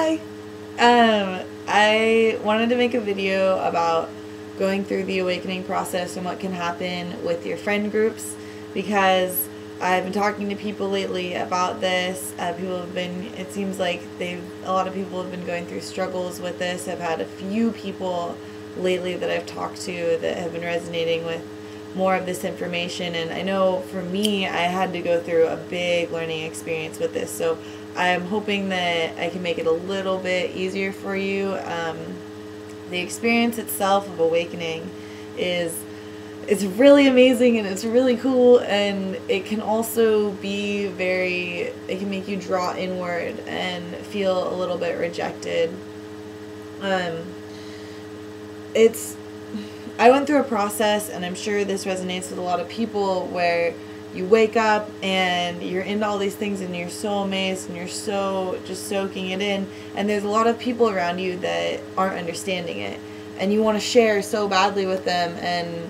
Hi! I wanted to make a video about going through the awakening process and what can happen with your friend groups, because I've been talking to people lately about this. It seems like a lot of people have been going through struggles with this. I've had a few people lately that I've talked to that have been resonating with more of this information, and I know for me, I had to go through a big learning experience with this, so I'm hoping that I can make it a little bit easier for you. The experience itself of awakening it's really amazing and it's really cool, and it can also be it can make you draw inward and feel a little bit rejected. I went through a process, and I'm sure this resonates with a lot of people, where you wake up and you're into all these things and you're so amazed and you're so just soaking it in, and there's a lot of people around you that aren't understanding it, and you want to share so badly with them, and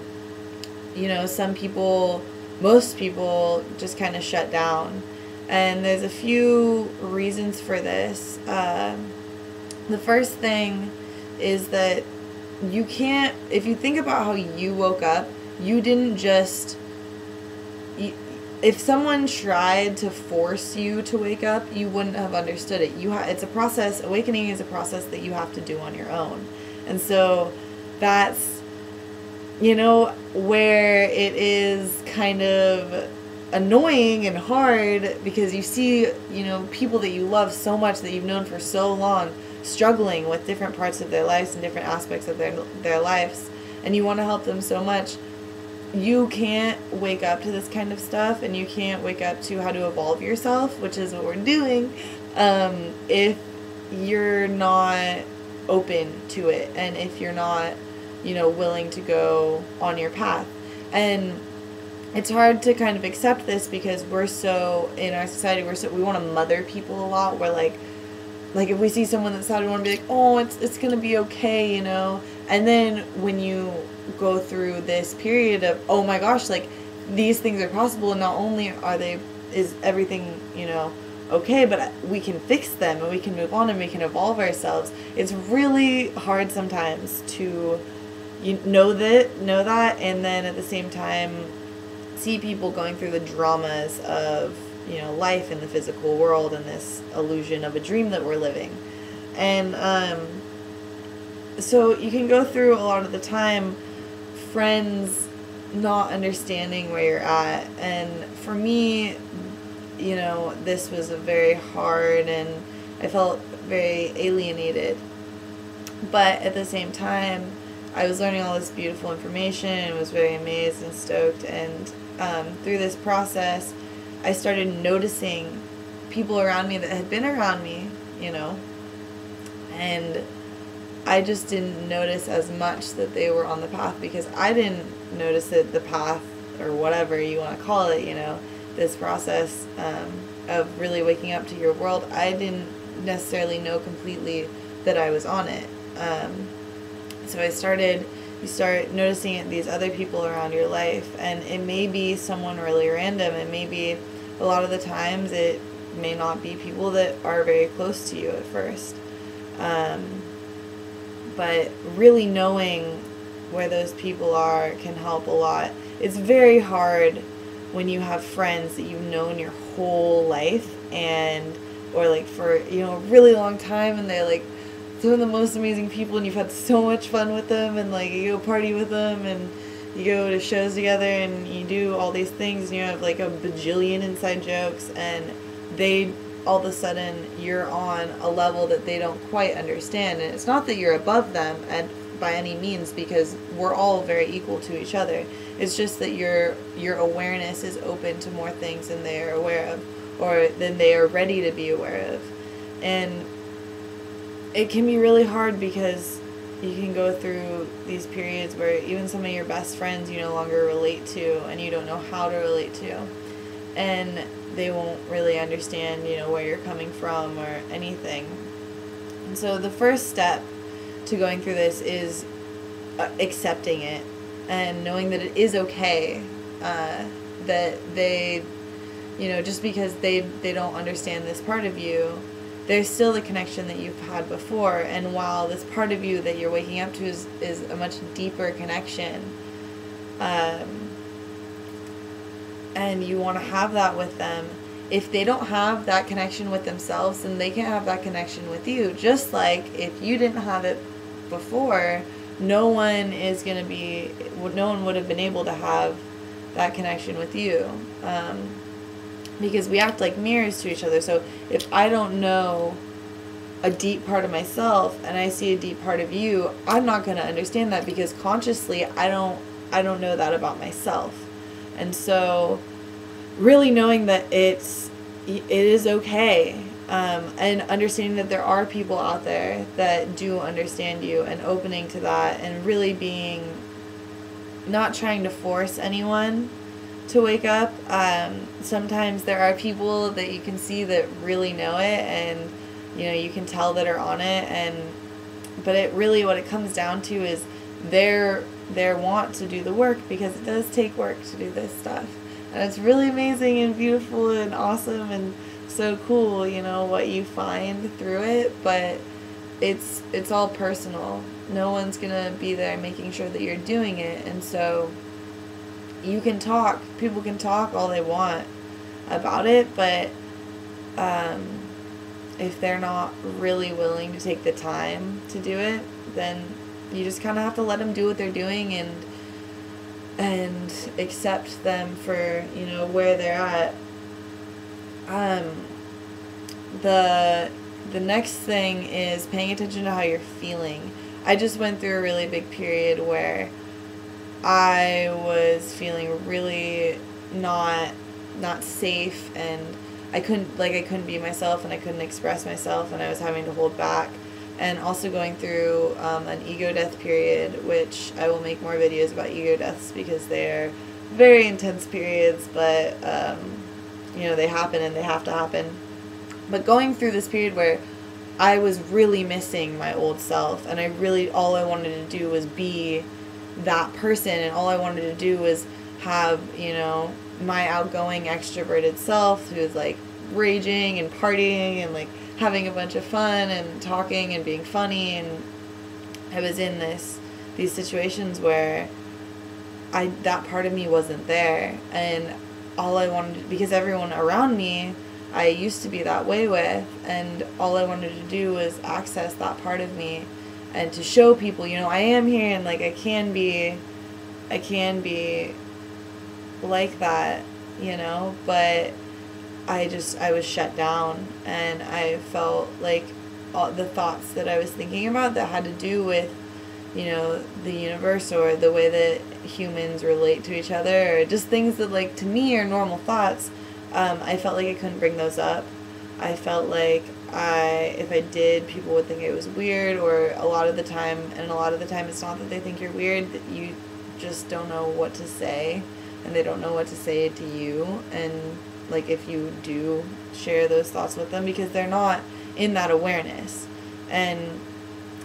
most people just kind of shut down. And there's a few reasons for this. The first thing is that you can't, if you think about how you woke up, you didn't just, if someone tried to force you to wake up, you wouldn't have understood it. It's a process. Awakening is a process that you have to do on your own. And so that's, where it is kind of annoying and hard, because you see, people that you love so much, that you've known for so long, struggling with different parts of their lives and different aspects of their lives, and you want to help them so much. You can't wake up to this kind of stuff, and you can't wake up to how to evolve yourself, which is what we're doing, if you're not open to it, and if you're not willing to go on your path. And it's hard to kind of accept this, because we're so, in our society, we want to mother people a lot. We're like if we see someone that's sad, we want to be like, oh, it's gonna be okay, and then when you go through this period of, oh my gosh, like, these things are possible, and not only is everything okay, but we can fix them, and we can move on, and we can evolve ourselves. It's really hard sometimes to know that, and then at the same time see people going through the dramas of life in the physical world, and this illusion of a dream that we're living. And so you can go through a lot of the time friends not understanding where you're at. And for me, this was a very hard, and I felt very alienated. But at the same time, I was learning all this beautiful information and was very amazed and stoked. And through this process, I started noticing people around me that had been around me, and I just didn't notice as much that they were on the path, because I didn't notice it, the path, or whatever you want to call it, this process of really waking up to your world. I didn't necessarily know completely that I was on it. So you start noticing it, these other people around your life, and it may be someone really random, and maybe a lot of the times it may not be people that are very close to you at first. But really knowing where those people are can help a lot. It's very hard when you have friends that you've known your whole life, or like for a really long time, and they're like some of the most amazing people, and you've had so much fun with them, and like you go party with them, and you go to shows together, and you do all these things, and you have like a bajillion inside jokes, and all of a sudden you're on a level that they don't quite understand. And it's not that you're above them by any means, because we're all very equal to each other. It's just that your awareness is open to more things than they are aware of, or than they are ready to be aware of. And it can be really hard, because you can go through these periods where even some of your best friends you no longer relate to, and you don't know how to relate to, and they won't really understand where you're coming from or anything. And so the first step to going through this is accepting it, and knowing that it is okay, that they just because they don't understand this part of you, there's still the connection that you've had before. And while this part of you that you're waking up to is a much deeper connection, and you want to have that with them, if they don't have that connection with themselves, then they can't have that connection with you. Just like if you didn't have it before, no one would have been able to have that connection with you, because we act like mirrors to each other. So if I don't know a deep part of myself and I see a deep part of you, I'm not going to understand that, because consciously I don't know that about myself. And so really knowing that it is okay, and understanding that there are people out there that do understand you, and opening to that, and really being, not trying to force anyone to wake up. Sometimes there are people that you can see that really know it, and you can tell that are on it, but it really, what it comes down to is their want to do the work, because it does take work to do this stuff. And it's really amazing and beautiful and awesome and so cool, what you find through it, but it's all personal. No one's gonna be there making sure that you're doing it. And so you can talk, people can talk all they want about it, but if they're not really willing to take the time to do it, then you just kind of have to let them do what they're doing, and accept them for where they're at. The next thing is paying attention to how you're feeling. I just went through a really big period where I was feeling really not safe, and I couldn't be myself, and I couldn't express myself, and I was having to hold back. And also going through an ego death period, which I will make more videos about ego deaths, because they're very intense periods, but they happen and they have to happen. But going through this period where I was really missing my old self, and all I wanted to do was be that person, and all I wanted to do was have, my outgoing extroverted self who was like raging and partying and like having a bunch of fun and talking and being funny. And I was in these situations where that part of me wasn't there, and all I wanted, because everyone around me I used to be that way with, and all I wanted to do was access that part of me and to show people, I am here, and like I can be like that, but I was shut down, and I felt like all the thoughts that I was thinking about that had to do with, the universe or the way that humans relate to each other, or just things that, like, to me are normal thoughts. I felt like I couldn't bring those up. I felt like if I did, people would think it was weird, or a lot of the time it's not that they think you're weird, that you just don't know what to say, and they don't know what to say to you, and like if you do share those thoughts with them, because they're not in that awareness. And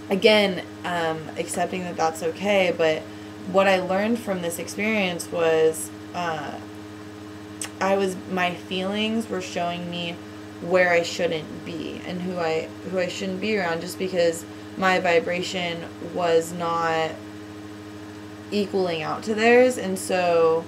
again, accepting that that's okay. But what I learned from this experience was my feelings were showing me where I shouldn't be, and who I shouldn't be around, just because my vibration was not equaling out to theirs. And so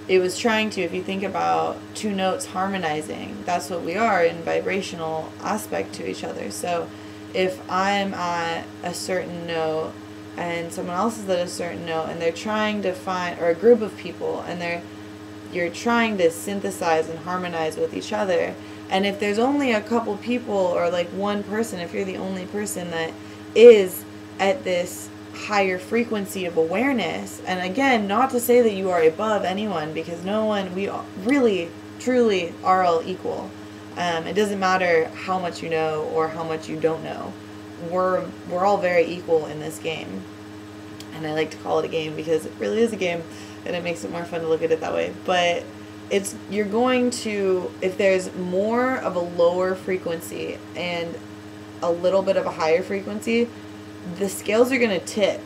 it was trying to, if you think about two notes harmonizing, that's what we are in vibrational aspect to each other. So if I'm at a certain note and someone else is at a certain note, and they're trying to find, or a group of people, and you're trying to synthesize and harmonize with each other, and if there's only a couple people, or like one person, if you're the only person that is at this higher frequency of awareness, and again, not to say that you are above anyone, because we really truly are all equal. It doesn't matter how much you know or how much you don't know. We're all very equal in this game, and I like to call it a game because it really is a game, and it makes it more fun to look at it that way. But you're going to, if there's more of a lower frequency and a little bit of a higher frequency, the scales are going to tip.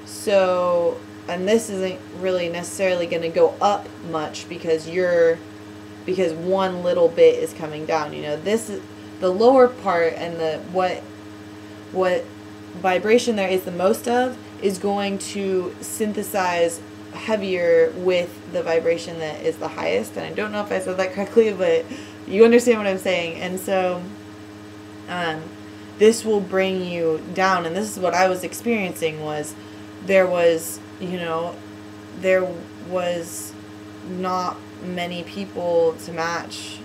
So, and this isn't really necessarily going to go up much because one little bit is coming down. the lower part and the what vibration there is the most of is going to synthesize heavier with the vibration that is the highest. And I don't know if I said that correctly, but you understand what I'm saying. And so this will bring you down. And this is what I was experiencing, was there was, you know, there was not many people to match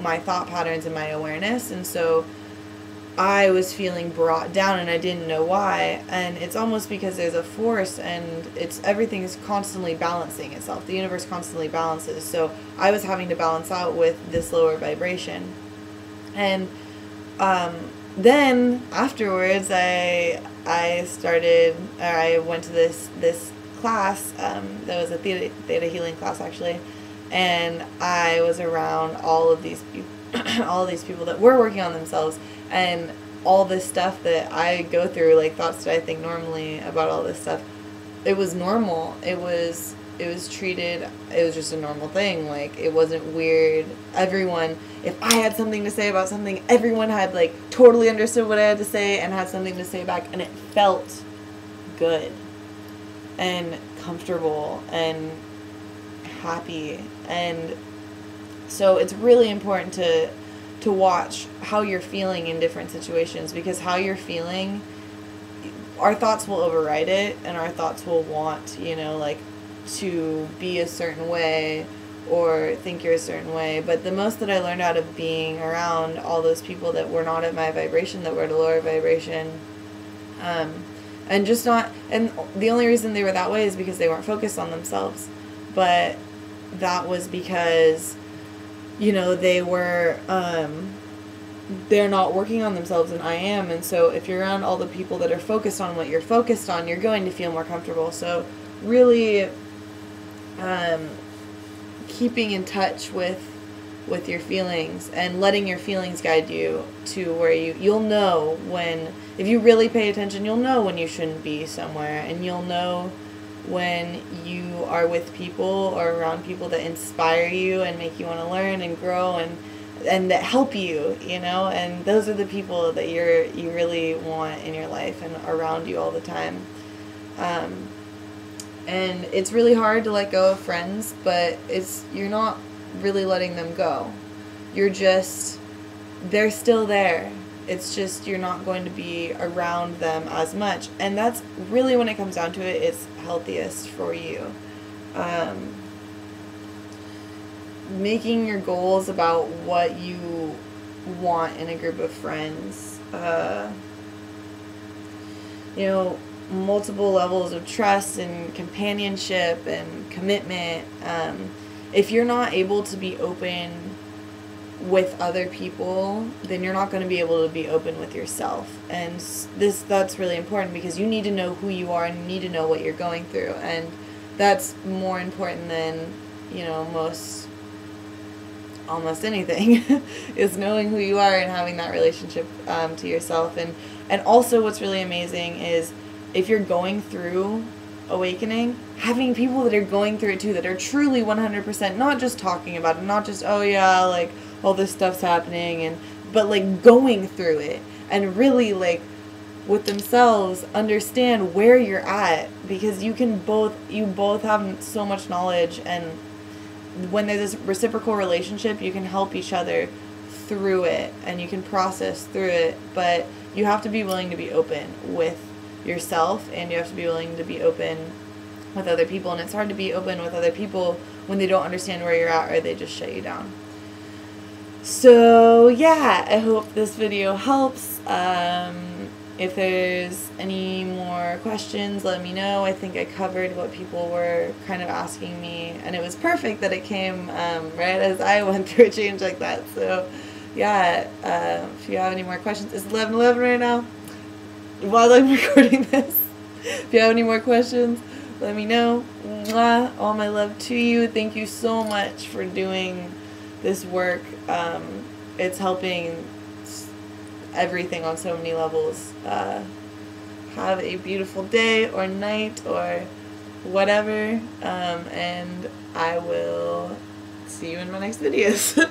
my thought patterns and my awareness. And so I was feeling brought down, and I didn't know why. And it's almost because there's a force, and everything's constantly balancing itself. The universe constantly balances. So I was having to balance out with this lower vibration. And then afterwards, I went to this class that was a theta healing class, actually, and I was around all of these people that were working on themselves. And all this stuff that I go through, like thoughts that I think normally about all this stuff, it was normal. It was treated, it was just a normal thing. Like, it wasn't weird. Everyone, if I had something to say about something, everyone had, like, totally understood what I had to say and had something to say back. And it felt good and comfortable and happy. And so it's really important to watch how you're feeling in different situations, because how you're feeling, our thoughts will override it, and our thoughts will want, you know, like, to be a certain way or think you're a certain way. But the most that I learned out of being around all those people that were not at my vibration, that were at a lower vibration, and just not, and the only reason they were that way is because they weren't focused on themselves. But that was because, you know, they're not working on themselves, and I am. And so if you're around all the people that are focused on what you're focused on, you're going to feel more comfortable. So really keeping in touch with your feelings and letting your feelings guide you to where you'll know when, if you really pay attention, you'll know when you shouldn't be somewhere, and you'll know when you are with people or around people that inspire you and make you want to learn and grow and that help you, you know. And those are the people that you really want in your life and around you all the time. And it's really hard to let go of friends, but you're not really letting them go. They're still there. It's just you're not going to be around them as much. And that's really, when it comes down to it, it's healthiest for you. Making your goals about what you want in a group of friends. You know, multiple levels of trust and companionship and commitment. If you're not able to be open with other people, then you're not going to be able to be open with yourself. And that's really important, because you need to know who you are and you need to know what you're going through. And that's more important than, you know, almost anything is knowing who you are and having that relationship to yourself. And also what's really amazing is, if you're going through awakening, having people that are going through it too, that are truly 100%, not just talking about it, not just, oh yeah, like, all this stuff's happening, but like going through it and really, like, with themselves, understand where you're at, because you both have so much knowledge, and when there's this reciprocal relationship, you can help each other through it and you can process through it. But you have to be willing to be open with yourself, and you have to be willing to be open with other people. And it's hard to be open with other people when they don't understand where you're at, or they just shut you down. So yeah, I hope this video helps. If there's any more questions, let me know. I think I covered what people were kind of asking me, and it was perfect that it came right as I went through a change like that. So yeah, if you have any more questions, it's 11:11 right now while I'm recording this. If you have any more questions, let me know. Mwah. All my love to you. Thank you so much for doing this work. It's helping everything on so many levels. Have a beautiful day or night or whatever, and I will see you in my next videos.